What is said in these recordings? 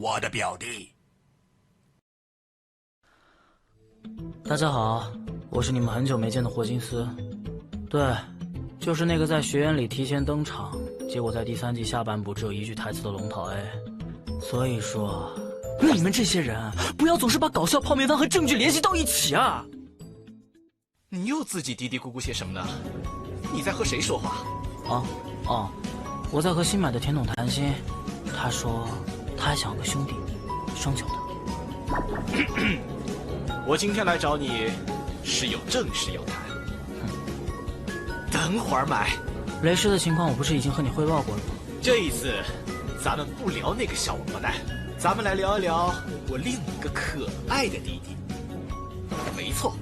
我的表弟。大家好，我是你们很久没见的霍金斯。对，就是那个在学院里提前登场，结果在第3季下半部只有1句台词的龙桃 A。所以说，你们这些人不要总是把搞笑泡面番和证据联系到一起啊！你又自己嘀嘀咕咕些什么呢？你在和谁说话？我在和新买的甜筒谈心。他说他还想要个兄弟，双脚的。我今天来找你是有正事要谈。等会儿买。雷师的情况我不是已经和你汇报过了吗？这一次咱们不聊那个小王八蛋，咱们来聊一聊我另一个可爱的弟弟。没错，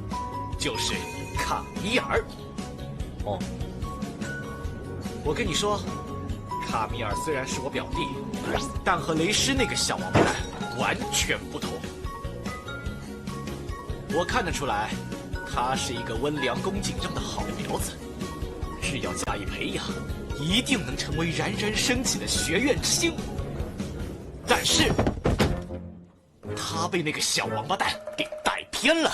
就是卡米尔。哦，我跟你说，卡米尔虽然是我表弟，但和雷师那个小王八蛋完全不同。我看得出来，他是一个温良恭俭让的好苗子，只要加以培养，一定能成为冉冉升起的学院之星。但是，他被那个小王八蛋给带偏了。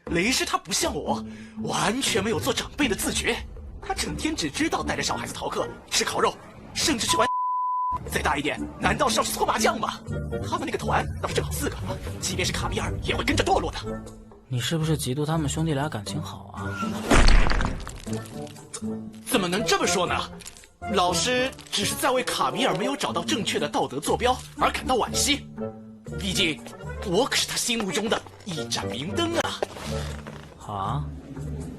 雷师他不像我，完全没有做长辈的自觉，他整天只知道带着小孩子逃课、吃烤肉，甚至去玩。再大一点，难道是要去搓麻将吗？他们那个团倒是正好4个，即便是卡米尔也会跟着堕落的。你是不是嫉妒他们兄弟俩感情好啊？怎么能这么说呢？老师只是在为卡米尔没有找到正确的道德坐标而感到惋惜。毕竟，我可是他心目中的一盏明灯啊！啊？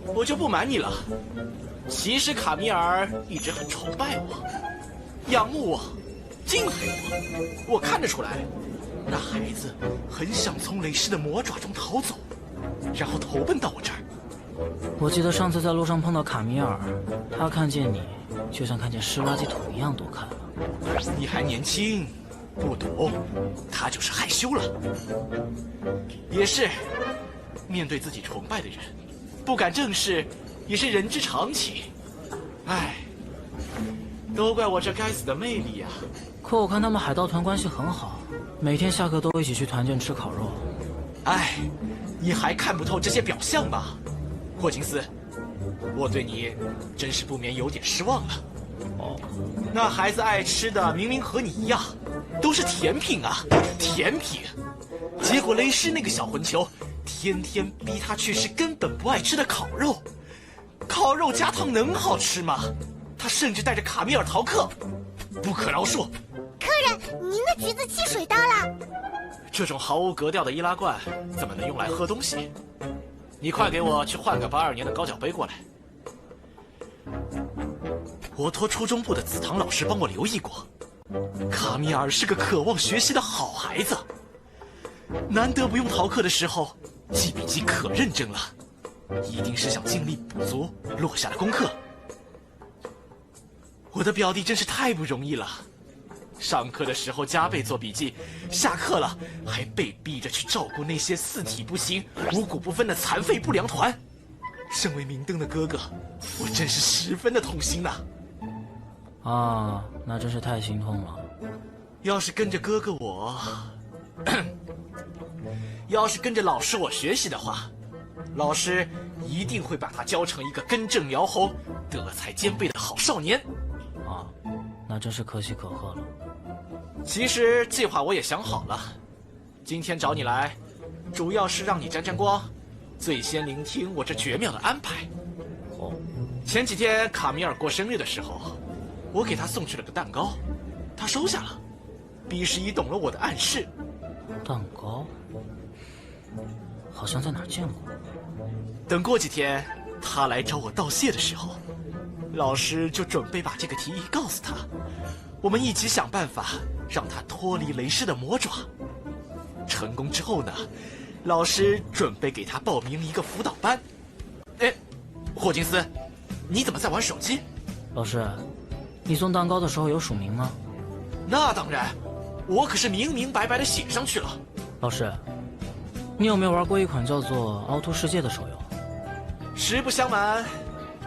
我就不瞒你了，其实卡米尔一直很崇拜我，仰慕我，敬佩我。我看得出来，那孩子很想从雷师的魔爪中逃走，然后投奔到我这儿。我记得上次在路上碰到卡米尔，他看见你就像看见湿垃圾桶一样多看了。你还年轻，不懂，他就是害羞了。也是，面对自己崇拜的人，不敢正视，也是人之常情。唉，都怪我这该死的魅力呀！可我看他们海盗团关系很好，每天下课都一起去团建吃烤肉。唉，你还看不透这些表象吗？霍金斯，我对你真是不免有点失望了。那孩子爱吃的明明和你一样，都是甜品啊，甜品。结果雷师那个小混球，天天逼他去吃根本不爱吃的烤肉。烤肉加汤能好吃吗？他甚至带着卡米尔逃课，不可饶恕。客人，您的橘子汽水到了。这种毫无格调的易拉罐怎么能用来喝东西？你快给我去换个82年的高脚杯过来。我托初中部的紫堂老师帮我留意过，卡米尔是个渴望学习的好孩子，难得不用逃课的时候，记笔记可认真了，一定是想尽力补足落下的功课。我的表弟真是太不容易了，上课的时候加倍做笔记，下课了还被逼着去照顾那些四体不行、五谷不分的残废不良团。身为明灯的哥哥，我真是十分的痛心呐！啊，那真是太心痛了。要是跟着哥哥我，要是跟着老师我学习的话，老师一定会把他教成一个根正苗红、德才兼备的好少年。啊，那真是可喜可贺了。其实计划我也想好了，今天找你来，主要是让你沾沾光，最先聆听我这绝妙的安排。哦，前几天卡米尔过生日的时候，我给他送去了个蛋糕，他收下了。毕十一懂了我的暗示。蛋糕，好像在哪儿见过。等过几天他来找我道谢的时候，老师就准备把这个提议告诉他，我们一起想办法让他脱离雷师的魔爪。成功之后呢，老师准备给他报名一个辅导班。哎，霍金斯，你怎么在玩手机？老师，你送蛋糕的时候有署名吗？那当然，我可是明明白白的写上去了。老师，你有没有玩过一款叫做《凹凸世界》的手游？实不相瞒，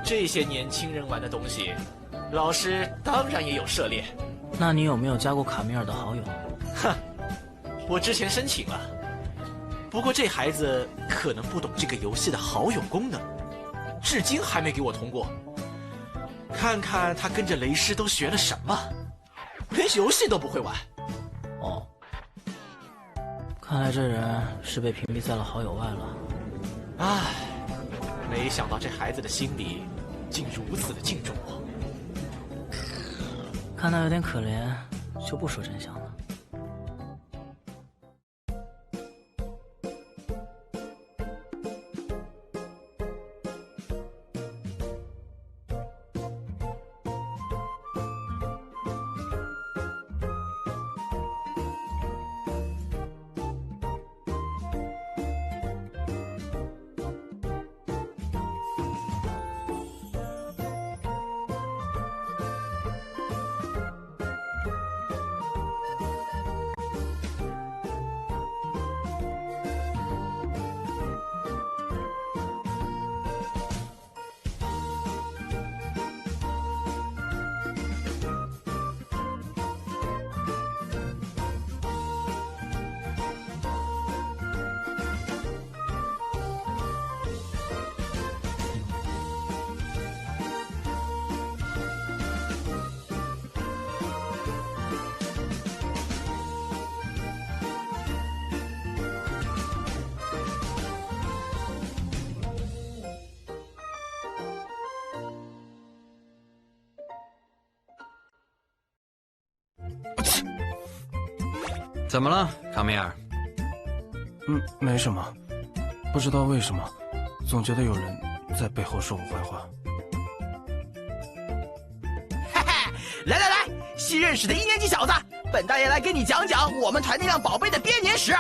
这些年轻人玩的东西，老师当然也有涉猎。那你有没有加过卡米尔的好友？哼，我之前申请了，不过这孩子可能不懂这个游戏的好友功能，至今还没给我通过。看看他跟着雷师都学了什么，连游戏都不会玩。哦，看来这人是被屏蔽在了好友外了。唉，没想到这孩子的心里竟如此的敬重我。看他有点可怜，就不说真相了。怎么了，卡米尔？没什么，不知道为什么，总觉得有人在背后说我坏话。嘿嘿，来，新认识的1年级小子，本大爷来跟你讲讲我们团那辆宝贝的编年史。